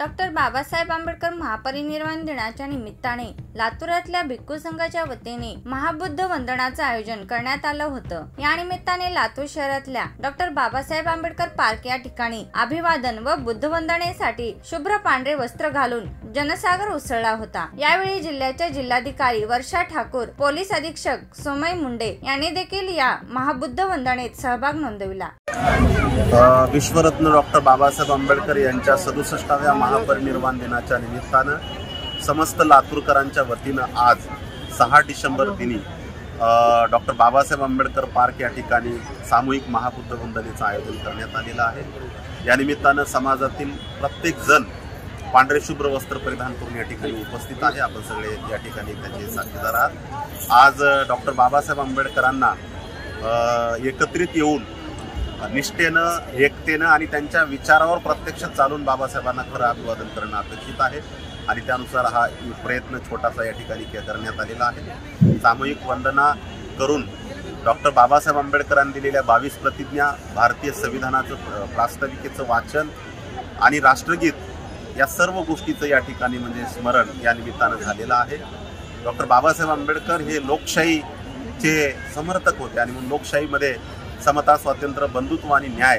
Doctor Babasaheb Ambedkar महापरिनिर्वाण दिनाच्या निमित्ताने लातूरातल्या भिक्खू संघाच्या वतीने महाबुद्ध वंदनाचं आयोजन करण्यात आलं होतं। या निमित्ताने लातूर शहरातल्या डॉक्टर बाबासाहेब आंबेडकर पार्क या ठिकाणी अभिवादन व बुद्ध वंदनेसाठी शुभ्र पांढरे वस्त्र घालून जनसागर उसळला होता। यावेळी जिल्ह्याच्या जिल्हाधिकारी वर्षा ठाकूर, पोलीस अधीक्षक सोमय मुंडे यांनी देखील या महाबुद्ध वंदनेत सहभाग नोंदविला। विश्वरत्न डॉक्टर बाबासाहेब आंबेडकर यांच्या 67व्या महापरिनिर्वाण दिनाच्या निमित्तानं समस्त लातूरकरांच्या वतीनं आज 6 डिसेंबर दिनी डॉक्टर बाबासाहेब आंबेडकर पार्क या ठिकाणी सामूहिक महाबुद्ध वंदनेचं आयोजन करण्यात आलेलं आहे। या निमित्तानं समाजातील प्रत्येक जण पांढरे शुभ्र वस्त्र परिधान करून या ठिकाणी उपस्थित आहे। आपण सगळे या ठिकाणी त्याचे साक्षीदार आहात। आज डॉक्टर बाबासाहेब आंबेडकरांना एकत्रित येऊन निष्ठेनं, एकतेनं आणि त्यांच्या विचारावर प्रत्यक्ष चालून बाबासाहेबांना खरं अभिवादन करणं अपेक्षित आहे आणि त्यानुसार हा प्रयत्न छोटासा या ठिकाणी करण्यात आलेला आहे। सामूहिक वंदना करून डॉक्टर बाबासाहेब आंबेडकरांनी दिलेल्या 22 प्रतिज्ञा, भारतीय संविधानाचं प्रास्ताविकेचं वाचन आणि राष्ट्रगीत या सर्व गोष्टीचं या ठिकाणी म्हणजे स्मरण या निमित्तानं झालेलं आहे। डॉक्टर बाबासाहेब आंबेडकर हे लोकशाहीचे समर्थक होते आणि म्हणून लोकशाहीमध्ये समता, स्वातंत्र्य, बंधुत्व आणि न्याय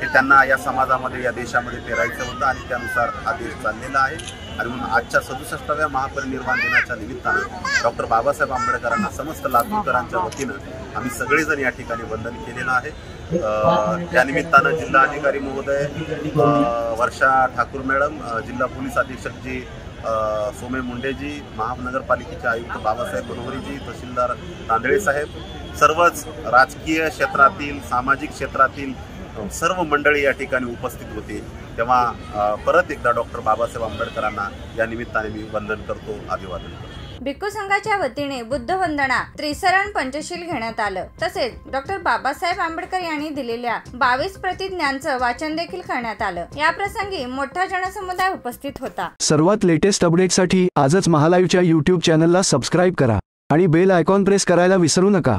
हे त्यांना या समाजामध्ये, या देशामध्ये पेरायचं होतं आणि त्यानुसार हा देश चाललेला आहे। आणि म्हणून आजच्या 67व्या महापरिनिर्वाण दिनाच्या निमित्तानं डॉक्टर बाबासाहेब आंबेडकरांना समस्त लातूरकरांच्या वतीनं आम्ही सगळेजण या ठिकाणी वंदन केलेलं आहे। त्या निमित्तानं जिल्हाधिकारी महोदय वर्षा ठाकूर मॅडम, जिल्हा पोलीस अधीक्षक जी सोमय मुंडेजी, महानगरपालिकेचे आयुक्त बाबासाहेब बनवरीजी, तहसीलदार तांदळे साहेब, सर्वच राजकीय क्षेत्रातील, सामाजिक क्षेत्रातील सर्व मंडळी या ठिकाणी उपस्थित होते। तेव्हा परत एकदा डॉक्टर बाबासाहेब आंबेडकरांना या निमित्ताने मी वंदन करतो, अभिवादन करतो। भिक्खू संघाच्या वतीने बुद्ध वंदना त्रिसरण पंचशील घेण्यात आलं। तसेच डॉक्टर बाबासाहेब आंबेडकर यांनी दिलेल्या 22 प्रतिज्ञांचं वाचन देखील करण्यात आलं। या प्रसंगी मोठा जनसमुदाय उपस्थित होता। सर्वात लेटेस्ट अपडेटसाठी आजच महालाईव्हच्या YouTube चॅनलला सबस्क्राइब करा आणि बेल आयकॉन प्रेस करायला विसरू नका।